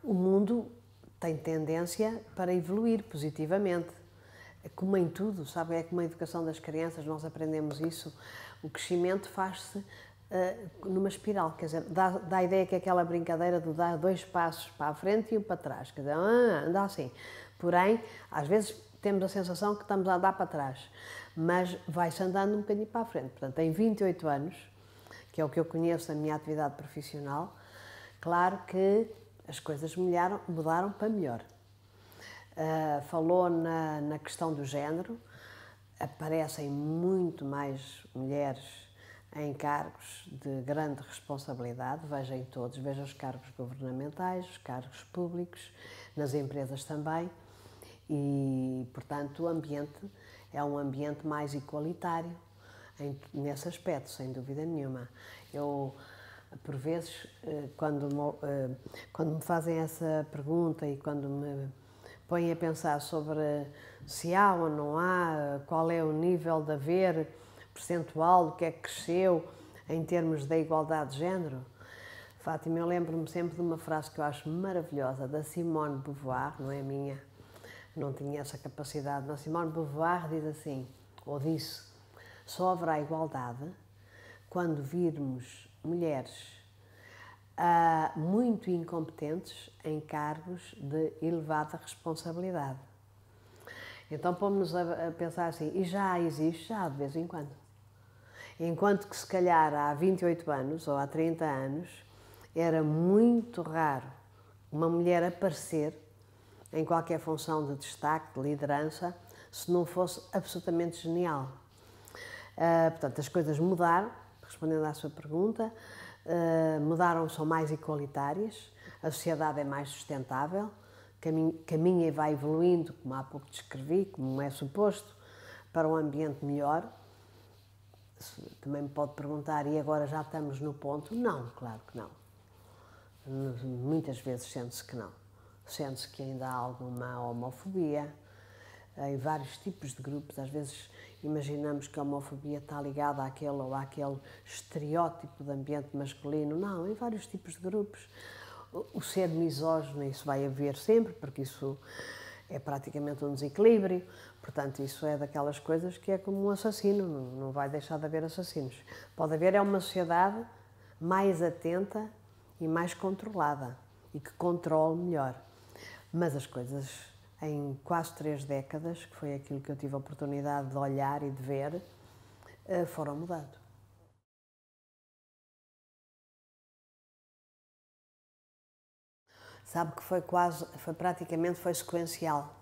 o mundo tem tendência para evoluir positivamente. Como em tudo, sabe? É como a educação das crianças, nós aprendemos isso. O crescimento faz-se numa espiral, quer dizer, dá a ideia que é aquela brincadeira de dar 2 passos para a frente e 1 para trás, quer dizer, anda assim. Porém, às vezes temos a sensação que estamos a andar para trás, mas vai-se andando um bocadinho para a frente. Portanto, em 28 anos, que é o que eu conheço da minha atividade profissional, claro que as coisas mudaram para melhor. Falou na questão do género, aparecem muito mais mulheres em cargos de grande responsabilidade, veja em todos, veja os cargos governamentais, os cargos públicos, nas empresas também, e, portanto, o ambiente é um ambiente mais igualitário nesse aspecto, sem dúvida nenhuma. Eu, por vezes, quando me fazem essa pergunta e quando me põem a pensar sobre se há ou não há, qual é o nível de haver percentual, o que é que cresceu em termos da igualdade de género, Fátima, eu lembro-me sempre de uma frase que eu acho maravilhosa, da Simone de Beauvoir, não é minha, não tinha essa capacidade. A Simone de Beauvoir diz assim, ou disse, só haverá igualdade quando virmos mulheres muito incompetentes em cargos de elevada responsabilidade. Então pomos-nos a pensar assim, e já existe, já de vez em quando. Enquanto que se calhar há 28 anos ou há 30 anos era muito raro uma mulher aparecer em qualquer função de destaque, de liderança, se não fosse absolutamente genial. Portanto, as coisas mudaram, respondendo à sua pergunta, mudaram, são mais igualitárias, a sociedade é mais sustentável, caminha e vai evoluindo, como há pouco descrevi, como é suposto, para um ambiente melhor. Também me pode perguntar, e agora já estamos no ponto? Não, claro que não. Muitas vezes sente-se que não. Sente-se que ainda há alguma homofobia em vários tipos de grupos. Às vezes imaginamos que a homofobia está ligada àquele ou àquele estereótipo de ambiente masculino. Não, em vários tipos de grupos. O ser misógino, isso vai haver sempre, porque isso é praticamente um desequilíbrio. Portanto, isso é daquelas coisas que é como um assassino, não vai deixar de haver assassinos. Pode haver uma sociedade mais atenta e mais controlada e que controle melhor. Mas as coisas, em quase 3 décadas, que foi aquilo que eu tive a oportunidade de olhar e de ver, foram mudando. Sabe que foi praticamente sequencial.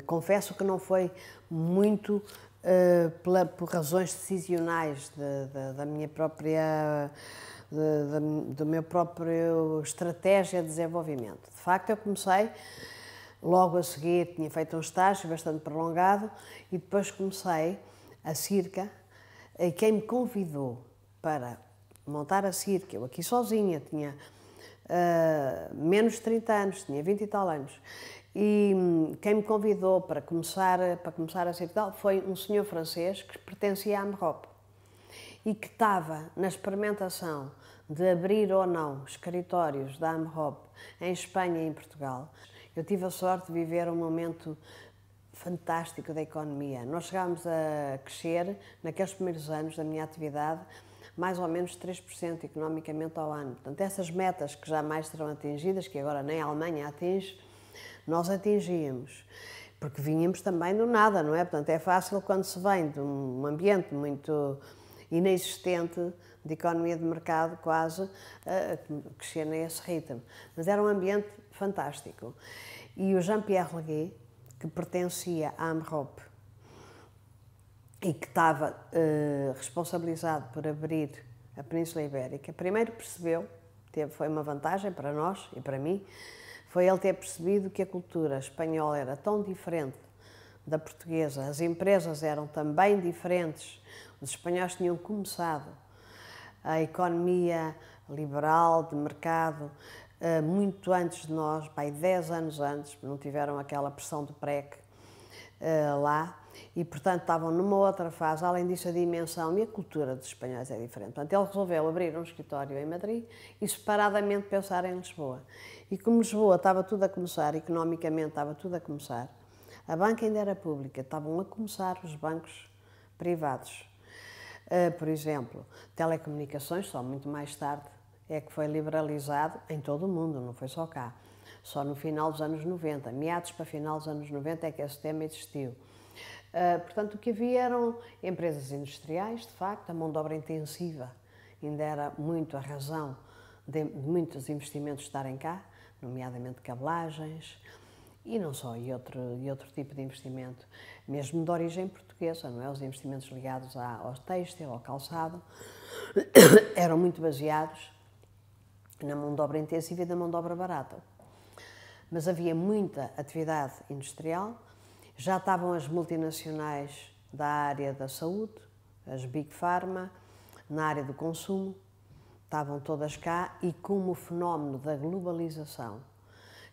Confesso que não foi muito por razões decisionais da minha própria, do meu próprio estratégia de desenvolvimento. De facto, eu comecei logo a seguir, tinha feito um estágio bastante prolongado e depois comecei a Circa, e quem me convidou para montar a Circa, eu aqui sozinha, tinha menos de 30 anos, tinha 20 e tal anos. E quem me convidou para começar a ser tal foi um senhor francês que pertencia à Amrop e que estava na experimentação de abrir ou não escritórios da Amrop em Espanha e em Portugal. Eu tive a sorte de viver um momento fantástico da economia. Nós chegámos a crescer, naqueles primeiros anos da minha atividade, mais ou menos 3% economicamente ao ano. Portanto, essas metas que jamais serão atingidas, que agora nem a Alemanha atinge, nós atingíamos. Porque vínhamos também do nada, não é? Portanto, é fácil quando se vem de um ambiente muito inexistente, de economia de mercado quase, crescer nesse ritmo. Mas era um ambiente fantástico. E o Jean-Pierre Leguet, que pertencia à Amrop, e que estava responsabilizado por abrir a Península Ibérica, primeiro percebeu, foi uma vantagem para nós e para mim, foi ele ter percebido que a cultura espanhola era tão diferente da portuguesa, as empresas eram também diferentes, os espanhóis tinham começado a economia liberal, de mercado, muito antes de nós, 10 anos antes, não tiveram aquela pressão do PREC, lá, e portanto estavam numa outra fase. Além disso, a dimensão e a cultura dos espanhóis é diferente. Portanto, ele resolveu abrir um escritório em Madrid e separadamente pensar em Lisboa. E como Lisboa estava tudo a começar, economicamente estava tudo a começar, a banca ainda era pública, estavam a começar os bancos privados. Por exemplo, telecomunicações, só muito mais tarde é que foi liberalizado em todo o mundo, não foi só cá. Só no final dos anos 90, meados para final dos anos 90 é que esse tema existiu. Portanto, o que havia eram empresas industriais, de facto, a mão de obra intensiva ainda era muito a razão de muitos investimentos estarem cá, nomeadamente cabelagens, e não só, e outro tipo de investimento, mesmo de origem portuguesa, não é? Os investimentos ligados ao têxtil, ao calçado, eram muito baseados na mão de obra intensiva e na mão de obra barata. Mas havia muita atividade industrial, já estavam as multinacionais da área da saúde, as Big Pharma, na área do consumo, estavam todas cá, e como o fenómeno da globalização,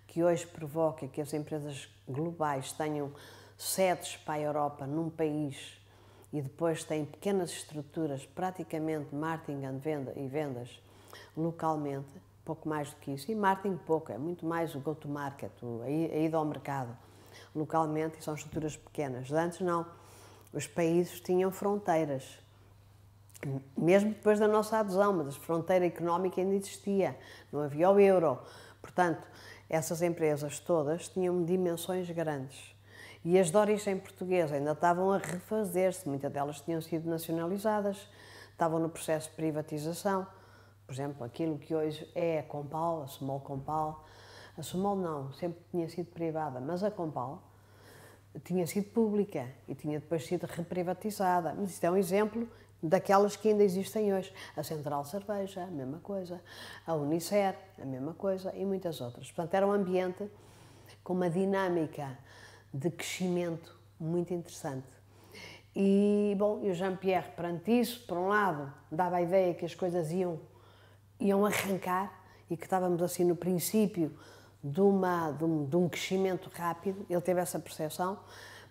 que hoje provoca que as empresas globais tenham sedes para a Europa num país e depois têm pequenas estruturas, praticamente marketing e vendas localmente, pouco mais do que isso, e marketing pouco, é muito mais o go-to-market, a ida ao mercado localmente, e são estruturas pequenas. Antes não, os países tinham fronteiras, mesmo depois da nossa adesão, mas a fronteira económica ainda existia, não havia o euro. Portanto, essas empresas todas tinham dimensões grandes. E as de origem portuguesa ainda estavam a refazer-se, muitas delas tinham sido nacionalizadas, estavam no processo de privatização. Por exemplo, aquilo que hoje é a Compal, a Smol Compal. A Smol não, sempre tinha sido privada, mas a Compal tinha sido pública e tinha depois sido reprivatizada. Mas isto é um exemplo daquelas que ainda existem hoje. A Central Cerveja, a mesma coisa. A Unicer, a mesma coisa, e muitas outras. Portanto, era um ambiente com uma dinâmica de crescimento muito interessante. E, bom, o Jean-Pierre, perante isso, por um lado, dava a ideia que as coisas iam arrancar e que estávamos assim no princípio de um crescimento rápido. Ele teve essa percepção,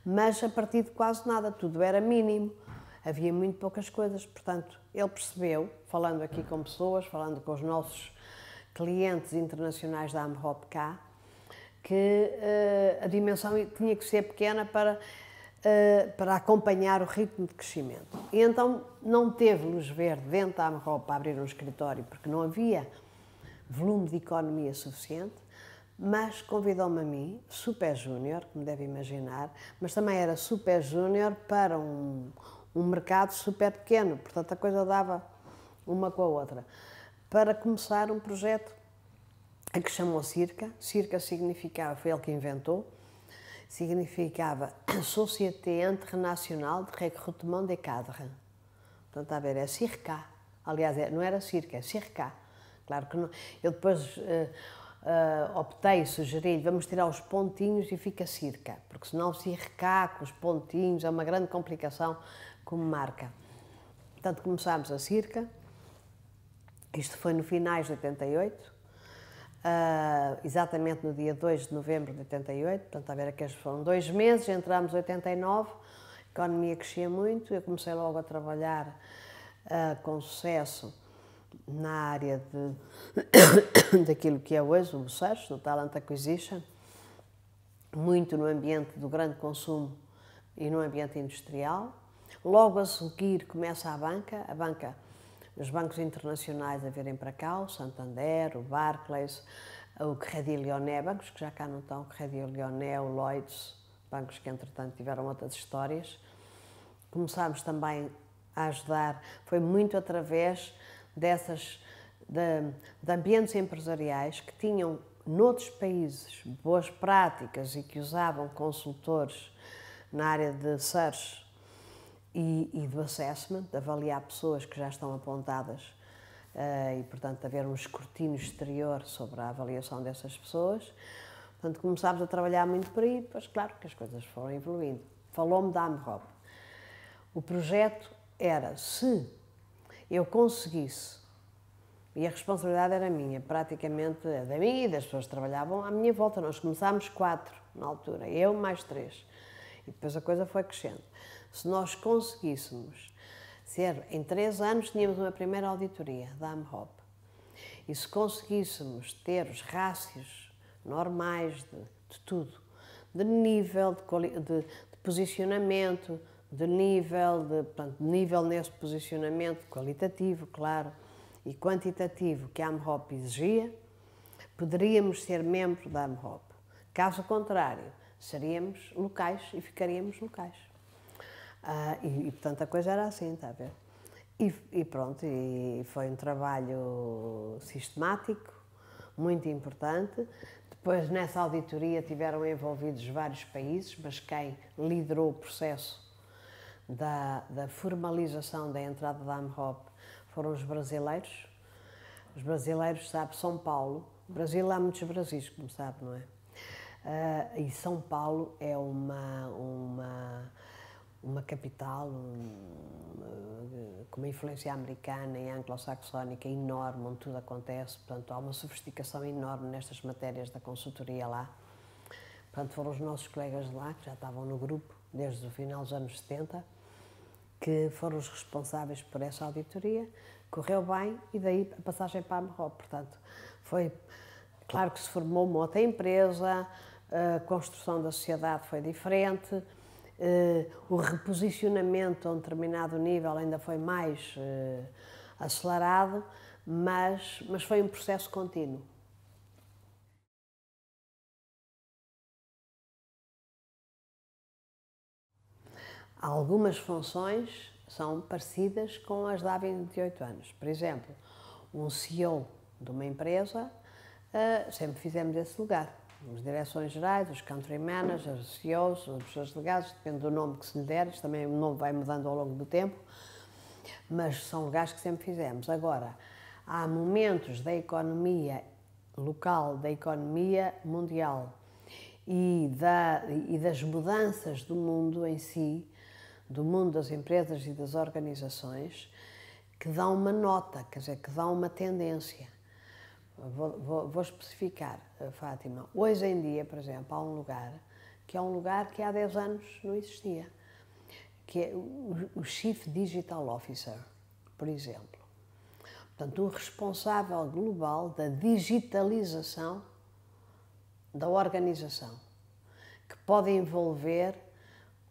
mas a partir de quase nada, tudo era mínimo, havia muito poucas coisas. Portanto, ele percebeu, falando aqui com pessoas, falando com os nossos clientes internacionais da AMROP cá, que a dimensão tinha que ser pequena para acompanhar o ritmo de crescimento. E então não teve luz verde dentro da AMROP para abrir um escritório, porque não havia volume de economia suficiente, mas convidou-me a mim, super júnior, como deve imaginar, mas também era super júnior para um mercado super pequeno, portanto a coisa dava uma com a outra, para começar um projeto a que chamou Circa. Circa significava, foi ele que inventou, significava Société Internationale de Recrutement des Cadres. Portanto, a ver, é Circa. Aliás, não era Circa, é Circa. Claro que não. Eu depois optei, sugeri, vamos tirar os pontinhos e fica Circa, porque senão Circa com os pontinhos é uma grande complicação como marca. Portanto, começámos a Circa. Isto foi no finais de 88. Exatamente no dia 2 de novembro de 88, portanto, a ver, aqueles foram 2 meses, entramos em 89, a economia crescia muito, eu comecei logo a trabalhar com sucesso na área daquilo que é hoje o Search, do Talent Acquisition, muito no ambiente do grande consumo e no ambiente industrial. Logo a seguir começa a banca, os bancos internacionais a virem para cá, o Santander, o Barclays, o Crédit Lyonnais, bancos que já cá não estão, o Crédit Lyonnais, o Lloyds, bancos que entretanto tiveram outras histórias. Começámos também a ajudar, foi muito através de ambientes empresariais que tinham noutros países boas práticas e que usavam consultores na área de search e do assessment, de avaliar pessoas que já estão apontadas e, portanto, haver um escrutínio exterior sobre a avaliação dessas pessoas. Portanto, começámos a trabalhar muito por aí, depois, claro, que as coisas foram evoluindo. Falou-me da AMROP. O projeto era, se eu conseguisse, e a responsabilidade era minha, praticamente da minha e das pessoas que trabalhavam à minha volta, nós começámos 4 na altura, eu mais 3. E depois a coisa foi crescendo. Se nós conseguíssemos ser, em 3 anos tínhamos uma primeira auditoria da AMHOP, e se conseguíssemos ter os rácios normais de tudo, de nível, de posicionamento, de nível nesse posicionamento qualitativo, claro, e quantitativo que a AMHOP exigia, poderíamos ser membro da AMHOP. Caso contrário, seríamos locais e ficaríamos locais. Portanto, a coisa era assim, está a ver? E pronto, e foi um trabalho sistemático, muito importante. Depois, nessa auditoria, tiveram envolvidos vários países, mas quem liderou o processo da formalização da entrada da AMHOP foram os brasileiros. Os brasileiros, sabe, São Paulo. No Brasil há muitos Brasis, como sabe, não é? E São Paulo é uma capital com uma influência americana e anglo-saxónica enorme, onde tudo acontece. Portanto, há uma sofisticação enorme nestas matérias da consultoria lá. Portanto, foram os nossos colegas de lá, que já estavam no grupo desde o final dos anos 70, que foram os responsáveis por essa auditoria. Correu bem e daí a passagem para a AMHOP. Portanto, foi claro que se formou uma outra empresa, a construção da sociedade foi diferente, o reposicionamento a um determinado nível ainda foi mais acelerado, mas foi um processo contínuo. Algumas funções são parecidas com as de há 28 anos. Por exemplo, um CEO de uma empresa, sempre fizemos esse lugar. As direções gerais, os country managers, os CEOs, as pessoas delegadas, depende do nome que se lhe der, isto também o nome vai mudando ao longo do tempo, mas são lugares que sempre fizemos. Agora, há momentos da economia local, da economia mundial e das mudanças do mundo em si, do mundo das empresas e das organizações, que dão uma nota, quer dizer, que dão uma tendência. Vou especificar, Fátima. Hoje em dia, por exemplo, há um lugar que há 10 anos não existia, que é o Chief Digital Officer, por exemplo. Portanto, o responsável global da digitalização da organização, que pode envolver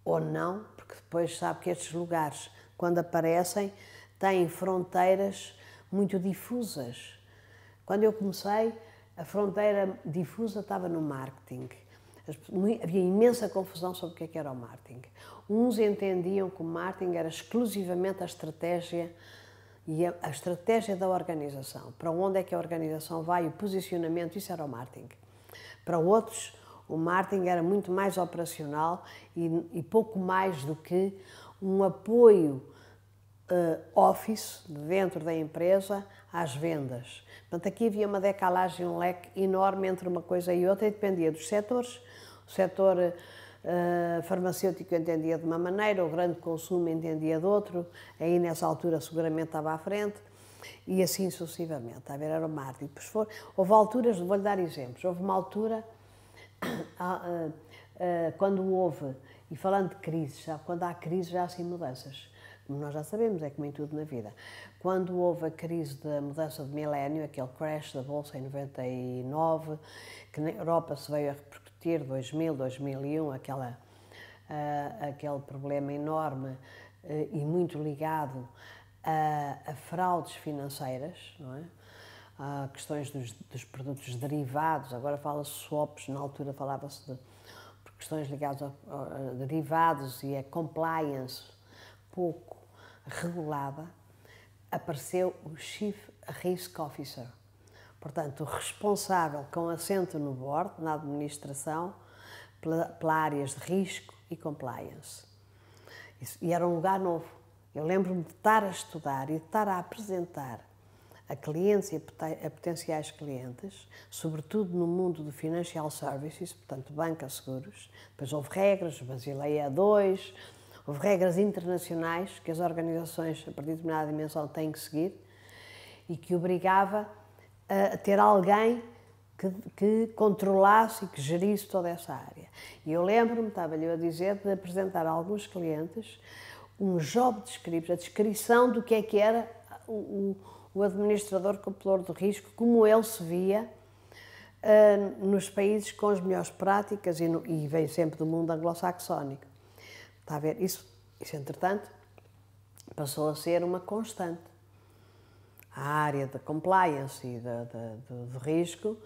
ou não, porque depois sabe que estes lugares, quando aparecem, têm fronteiras muito difusas. Quando eu comecei, a fronteira difusa estava no marketing. Havia imensa confusão sobre o que era o marketing. Uns entendiam que o marketing era exclusivamente a estratégia e a estratégia da organização. Para onde é que a organização vai, o posicionamento, isso era o marketing. Para outros, o marketing era muito mais operacional e pouco mais do que um apoio office dentro da empresa às vendas. Portanto, aqui havia uma decalagem, um leque enorme entre uma coisa e outra e dependia dos setores. O setor farmacêutico entendia de uma maneira, o grande consumo entendia de outro, aí nessa altura seguramente estava à frente e assim sucessivamente. A ver, era o marketing. Houve alturas, vou-lhe dar exemplos, houve uma altura quando houve, e falando de crises, sabe, quando há crises já há assim mudanças. Como nós já sabemos, é como em tudo na vida. Quando houve a crise da mudança de milénio, aquele crash da Bolsa em 99, que na Europa se veio a repercutir, 2000, 2001, aquele problema enorme e muito ligado a fraudes financeiras, não é? A questões dos produtos derivados, agora fala-se swaps, na altura falava-se de questões ligadas a derivados e a compliance pouco regulada, apareceu o Chief Risk Officer. Portanto, o responsável com assento no board, na administração, pela áreas de risco e compliance. E era um lugar novo. Eu lembro-me de estar a estudar e de estar a apresentar a clientes e a potenciais clientes, sobretudo no mundo do financial services, portanto, banca, seguros. Depois houve regras, Basileia II, houve regras internacionais que as organizações, a partir de determinada dimensão, têm que seguir e que obrigava a ter alguém que controlasse e que gerisse toda essa área. E eu lembro-me, estava-lhe a dizer, de apresentar a alguns clientes um job description, a descrição do que era o administrador controlador do risco, como ele se via nos países com as melhores práticas e vem sempre do mundo anglo-saxónico. Está a ver? Isso, entretanto, passou a ser uma constante. A área da compliance e do risco,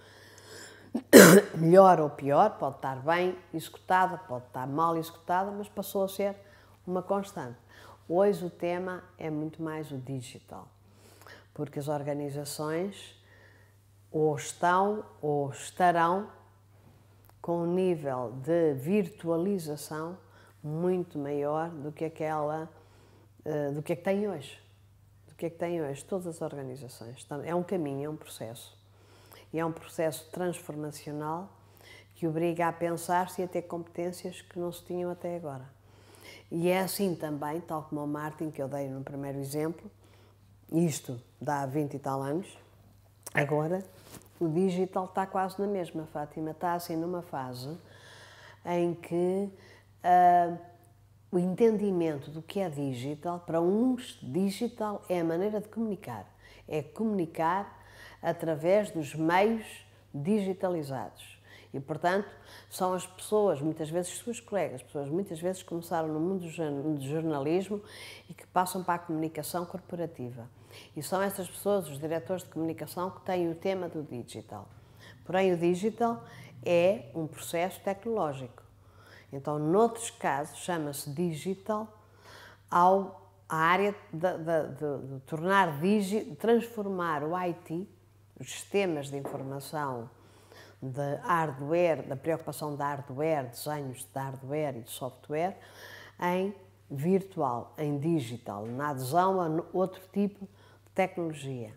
melhor ou pior, pode estar bem executada, pode estar mal executada, mas passou a ser uma constante. Hoje o tema é muito mais o digital, porque as organizações ou estão ou estarão com um nível de virtualização muito maior do que do que tem hoje. Do que tem hoje todas as organizações. É um caminho, é um processo. E é um processo transformacional que obriga a pensar-se e a ter competências que não se tinham até agora. E é assim também, tal como o Martin, que eu dei no primeiro exemplo, isto dá 20 e tal anos, agora o digital está quase na mesma, Fátima, está assim numa fase em que o entendimento do que é digital, para uns, digital é a maneira de comunicar, é comunicar através dos meios digitalizados. E, portanto, são as pessoas, muitas vezes suas colegas, pessoas muitas vezes que começaram no mundo do jornalismo e que passam para a comunicação corporativa. E são essas pessoas, os diretores de comunicação, que têm o tema do digital. Porém, o digital é um processo tecnológico. Então, noutros casos, chama-se digital a área de tornar transformar o IT, os sistemas de informação, de hardware, da preocupação de hardware, desenhos de hardware e de software, em virtual, em digital, na adesão a outro tipo de tecnologia.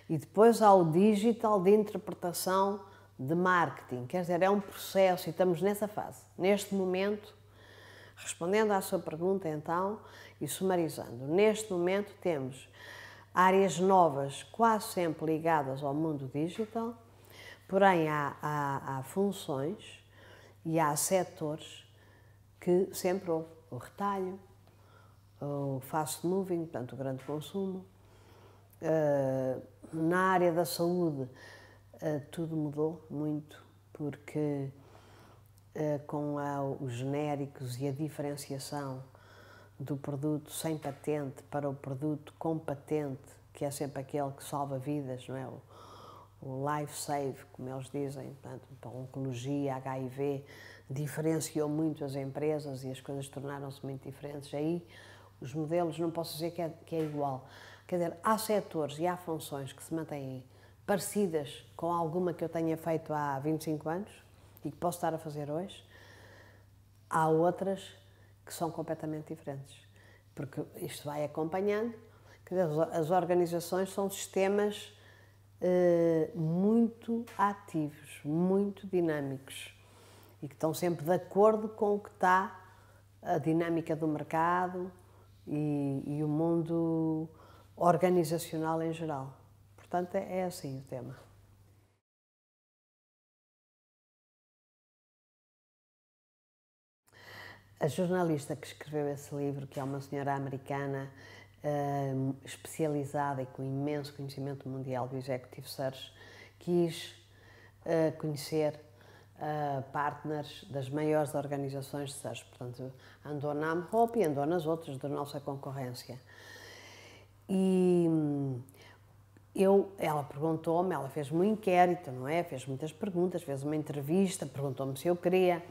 E depois há o digital de interpretação de marketing, quer dizer, é um processo e estamos nessa fase. Neste momento, respondendo à sua pergunta então e sumarizando, neste momento temos áreas novas quase sempre ligadas ao mundo digital, porém há funções e há setores que sempre houve. O retalho, o fast moving, portanto o grande consumo. Na área da saúde tudo mudou muito, porque com os genéricos e a diferenciação do produto sem patente para o produto com patente, que é sempre aquele que salva vidas, não é? O life save, como eles dizem, portanto, a oncologia, HIV, diferenciou muito as empresas e as coisas tornaram-se muito diferentes. Aí os modelos, não posso dizer que é igual. Quer dizer, há setores e há funções que se mantêm parecidas com alguma que eu tenha feito há 25 anos e que posso estar a fazer hoje. Há outras que são completamente diferentes, porque isto vai acompanhando. Quer dizer, as organizações são sistemas muito ativos, muito dinâmicos e que estão sempre de acordo com o que está a dinâmica do mercado e o mundo organizacional em geral. Portanto, é assim o tema. A jornalista que escreveu esse livro, que é uma senhora americana especializada e com imenso conhecimento mundial do Executive Search, quis conhecer partners das maiores organizações de search. Portanto, andou na Amhope e andou nas outras da nossa concorrência. E ela perguntou-me, ela fez-me um inquérito, não é? Fez muitas perguntas, fez uma entrevista, perguntou-me se eu queria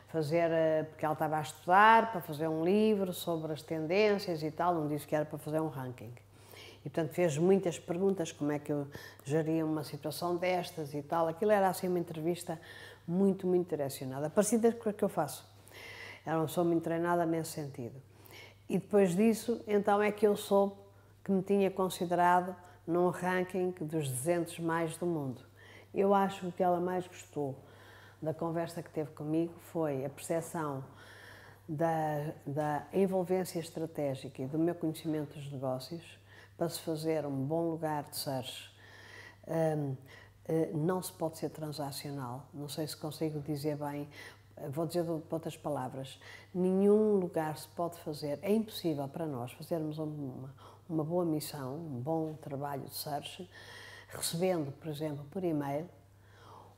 fazer, porque ela estava a estudar para fazer um livro sobre as tendências e tal, não disse que era para fazer um ranking. E, portanto, fez muitas perguntas, como é que eu geria uma situação destas e tal. Aquilo era, assim, uma entrevista muito, muito direcionada, parecida com a que eu faço. Era uma pessoa muito treinada nesse sentido. E depois disso, então, é que eu soube que me tinha considerado num ranking dos 200 mais do mundo. Eu acho que o que ela mais gostou da conversa que teve comigo foi a percepção da envolvência estratégica e do meu conhecimento dos negócios para se fazer um bom lugar de search não se pode ser transacional. Não sei se consigo dizer bem, vou dizer de outras palavras. Nenhum lugar se pode fazer, é impossível para nós fazermos uma boa missão, um bom trabalho de search, recebendo, por exemplo, por e-mail,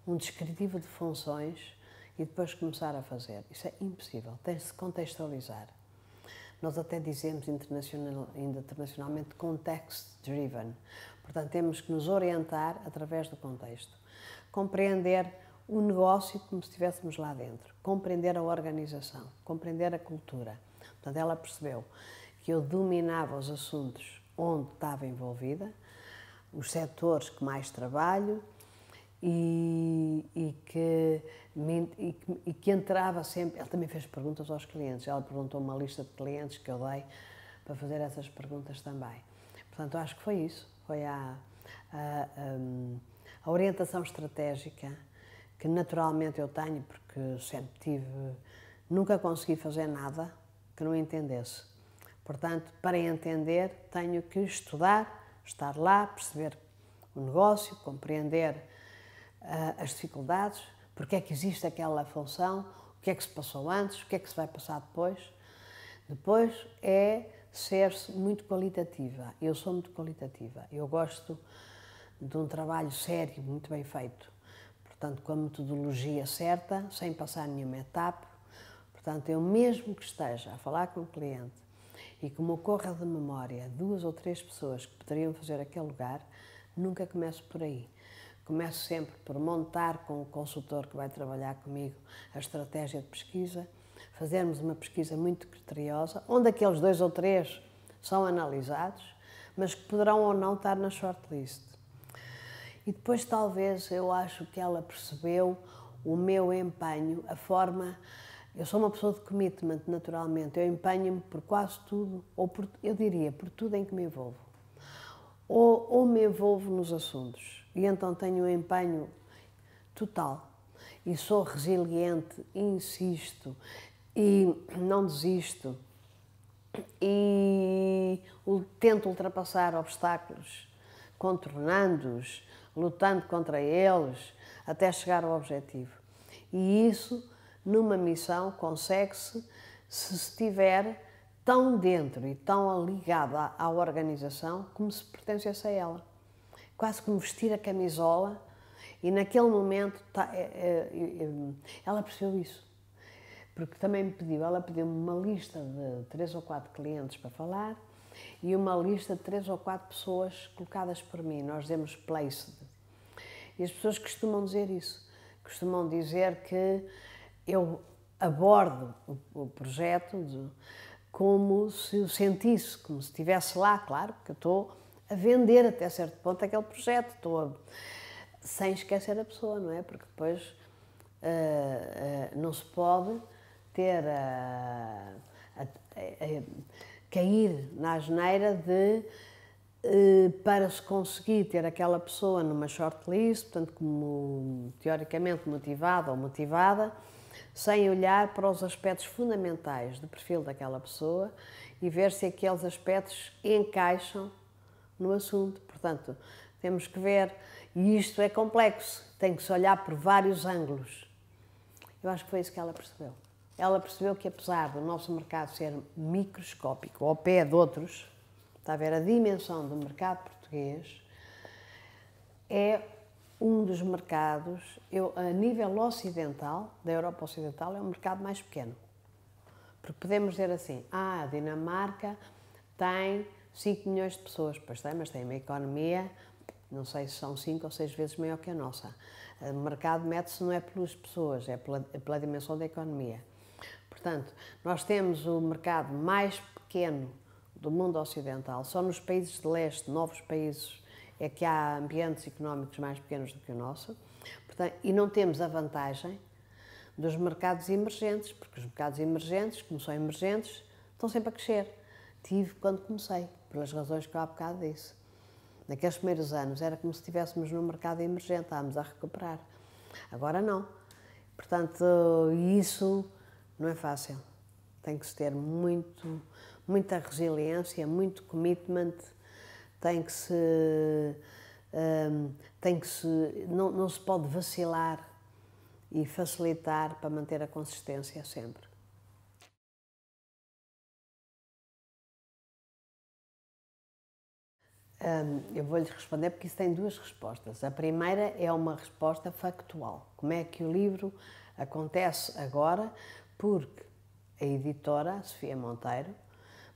um descritivo de funções e depois começar a fazer. Isso é impossível, tem-se de contextualizar. Nós até dizemos internacionalmente context-driven. Portanto, temos que nos orientar através do contexto. Compreender o negócio como se estivéssemos lá dentro. Compreender a organização, compreender a cultura. Portanto, ela percebeu que eu dominava os assuntos onde estava envolvida, os setores que mais trabalho, e que entrava sempre. Ela também fez perguntas aos clientes, ela perguntou uma lista de clientes que eu dei para fazer essas perguntas também. Portanto, acho que foi isso, foi a orientação estratégica que naturalmente eu tenho, porque sempre tive, nunca consegui fazer nada que não entendesse. Portanto, para entender, tenho que estudar, estar lá, perceber o negócio, compreender as dificuldades, porque é que existe aquela função, o que é que se passou antes, o que é que se vai passar depois. Depois é ser-se muito qualitativa. Eu sou muito qualitativa. Eu gosto de um trabalho sério, muito bem feito. Portanto, com a metodologia certa, sem passar nenhuma etapa. Portanto, eu mesmo que esteja a falar com o cliente e que me ocorra de memória 2 ou 3 pessoas que poderiam fazer aquele lugar, nunca começo por aí. Começo sempre por montar com o consultor que vai trabalhar comigo a estratégia de pesquisa, fazermos uma pesquisa muito criteriosa, onde aqueles 2 ou 3 são analisados, mas que poderão ou não estar na shortlist. E depois, talvez, eu acho que ela percebeu o meu empenho, a forma. Eu sou uma pessoa de commitment, naturalmente. Eu empenho-me por quase tudo, eu diria, por tudo em que me envolvo. Ou me envolvo nos assuntos, e então tenho um empenho total. E sou resiliente, insisto, e não desisto, e tento ultrapassar obstáculos, contornando-os, lutando contra eles, até chegar ao objetivo. E isso, numa missão, consegue-se se estiver tão dentro e tão ligado à organização como se pertencesse a ela. Quase como vestir a camisola, e naquele momento ela percebeu isso. Porque também me pediu, ela pediu-me uma lista de 3 ou 4 clientes para falar e uma lista de 3 ou 4 pessoas colocadas por mim. Nós dizemos placed. E as pessoas costumam dizer isso. Costumam dizer que eu abordo o projeto como se eu sentisse, como se estivesse lá, claro, porque eu estou a vender até certo ponto aquele projeto, sem esquecer a pessoa, não é? Porque depois não se pode ter cair na asneira de para se conseguir ter aquela pessoa numa shortlist, portanto, como teoricamente motivada ou motivada, sem olhar para os aspectos fundamentais do perfil daquela pessoa e ver se aqueles aspectos encaixam no assunto. Portanto, temos que ver, e isto é complexo, tem que se olhar por vários ângulos. Eu acho que foi isso que ela percebeu. Ela percebeu que, apesar do nosso mercado ser microscópico, ao pé de outros, está a ver, a dimensão do mercado português é um dos mercados, a nível ocidental, da Europa Ocidental, é um mercado mais pequeno. Porque podemos dizer assim, a Dinamarca tem 5 milhões de pessoas, pois tem, mas tem uma economia, não sei se são 5 ou 6 vezes maior que a nossa. O mercado mede-se não é pelas pessoas, é pela dimensão da economia. Portanto, nós temos o mercado mais pequeno do mundo ocidental, só nos países de leste, novos países, é que há ambientes económicos mais pequenos do que o nosso. Portanto, e não temos a vantagem dos mercados emergentes, porque os mercados emergentes, como são emergentes, estão sempre a crescer. Tive quando comecei, pelas razões que eu há bocado disse. Naqueles primeiros anos era como se estivéssemos num mercado emergente, estávamos a recuperar. Agora não. Portanto, isso não é fácil. Tem que se ter muita resiliência, muito commitment, tem que se não se pode vacilar e facilitar para manter a consistência sempre. Eu vou-lhe responder porque isso tem duas respostas. A primeira é uma resposta factual. Como é que o livro acontece agora? Porque a editora, a Sofia Monteiro,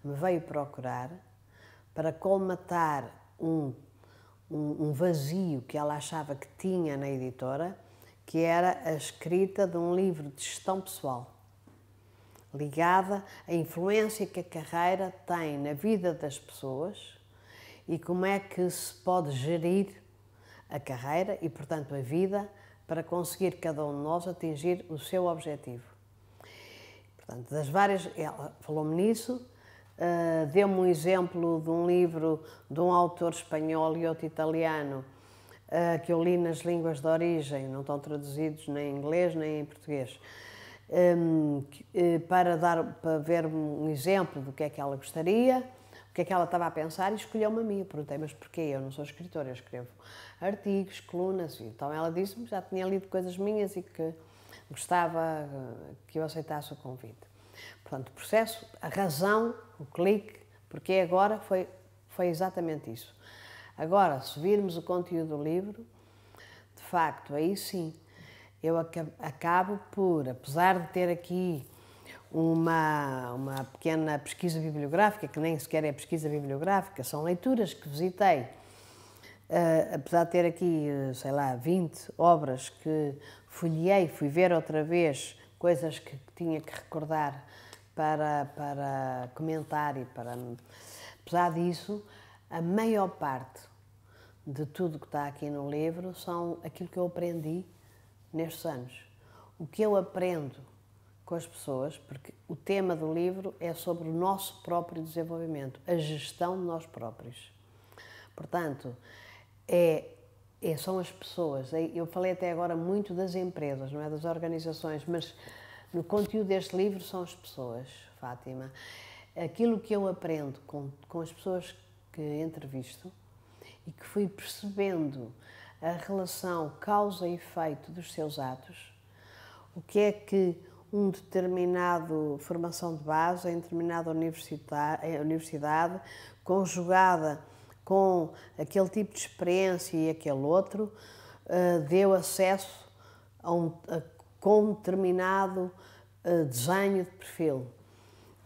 me veio procurar para colmatar um vazio que ela achava que tinha na editora, que era a escrita de um livro de gestão pessoal, ligada à influência que a carreira tem na vida das pessoas e como é que se pode gerir a carreira e, portanto, a vida para conseguir cada um de nós atingir o seu objetivo. Portanto, ela falou-me nisso, deu-me um exemplo de um livro de um autor espanhol e outro italiano que eu li nas línguas de origem, não estão traduzidos nem em inglês nem em português, para ver um exemplo do que é que ela gostaria, o que é que ela estava a pensar, e escolheu-me a mim. Eu perguntei, mas porquê? Eu não sou escritora, eu escrevo artigos, colunas. Então ela disse-me que já tinha lido coisas minhas e que gostava que eu aceitasse o convite. Portanto, o processo, a razão, o clique, porque agora foi exatamente isso. Agora, se virmos o conteúdo do livro, de facto, aí sim, eu acabo por, apesar de ter aqui uma pequena pesquisa bibliográfica, que nem sequer é pesquisa bibliográfica, são leituras que visitei, apesar de ter aqui, sei lá, 20 obras que folheei, fui ver outra vez coisas que tinha que recordar para comentar e para... Apesar disso, a maior parte de tudo que está aqui no livro são aquilo que eu aprendi nestes anos. O que eu aprendo com as pessoas, porque o tema do livro é sobre o nosso próprio desenvolvimento, a gestão de nós próprios. Portanto, são as pessoas. Eu falei até agora muito das empresas, não é das organizações, mas no conteúdo deste livro são as pessoas, Fátima. Aquilo que eu aprendo com as pessoas que entrevisto e que fui percebendo a relação causa e efeito dos seus atos, o que é que um determinado formação de base, em determinada universidade, conjugada com aquele tipo de experiência e aquele outro, deu acesso com um determinado desenho de perfil.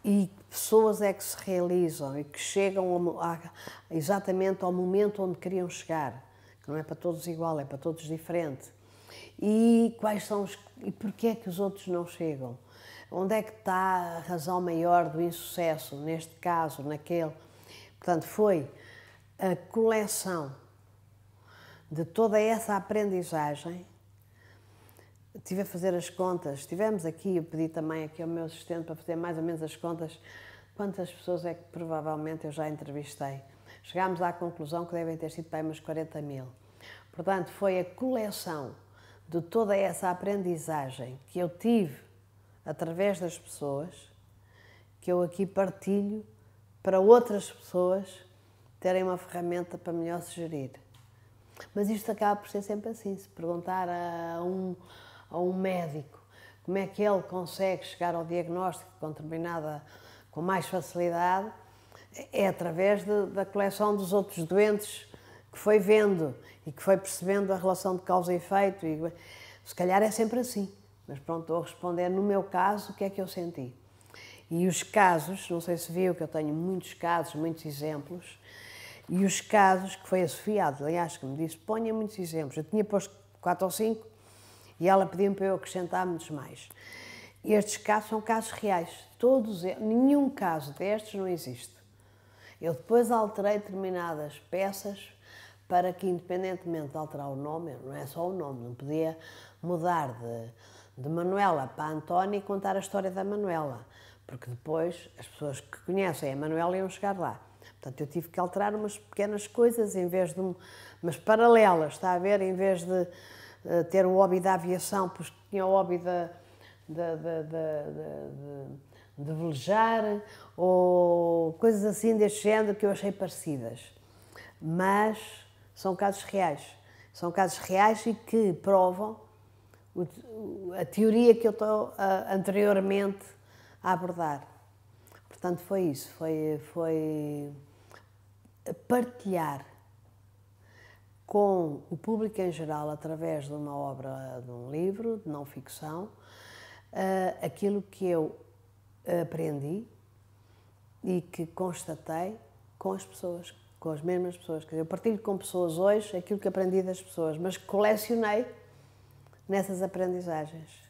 E pessoas é que se realizam e que chegam exatamente ao momento onde queriam chegar, que não é para todos igual, é para todos diferente. E e porquê é que os outros não chegam? Onde é que está a razão maior do insucesso, neste caso, naquele? Portanto, foi a coleção de toda essa aprendizagem. Estive a fazer as contas, estivemos aqui, eu pedi também aqui ao meu assistente para fazer mais ou menos as contas, quantas pessoas é que provavelmente eu já entrevistei. Chegámos à conclusão que devem ter sido bem umas 40 mil. Portanto, foi a coleção de toda essa aprendizagem que eu tive através das pessoas, que eu aqui partilho para outras pessoas terem uma ferramenta para melhor se gerir. Mas isto acaba por ser sempre assim. Se perguntar a um médico como é que ele consegue chegar ao diagnóstico com mais facilidade, é através da coleção dos outros doentes que foi vendo e que foi percebendo a relação de causa e efeito. E, se calhar é sempre assim, mas pronto, estou a responder no meu caso o que é que eu senti. E os casos, não sei se viu que eu tenho muitos casos, muitos exemplos, e os casos que foi a Sofia, aliás, que me disse, ponha muitos exemplos. Eu tinha posto 4 ou 5 e ela pediu-me para eu acrescentar muitos mais. E estes casos são casos reais, nenhum caso destes não existe. Eu depois alterei determinadas peças para que, independentemente de alterar o nome, não é só o nome, não podia mudar de Manuela para Antónia e contar a história da Manuela, porque depois as pessoas que conhecem a Manuela iam chegar lá. Portanto, eu tive que alterar umas pequenas coisas, mas paralelas, está a ver? Em vez de ter o hobby da aviação, pois tinha o hobby de velejar, ou coisas assim deste género que eu achei parecidas. Mas São casos reais. São casos reais e que provam a teoria que eu estou anteriormente a abordar. Portanto, foi isso, foi partilhar com o público em geral, através de uma obra, de um livro, de não ficção, aquilo que eu aprendi e que constatei com as pessoas, com as mesmas pessoas. Quer dizer, eu partilho com pessoas hoje aquilo que aprendi das pessoas, mas que colecionei nessas aprendizagens.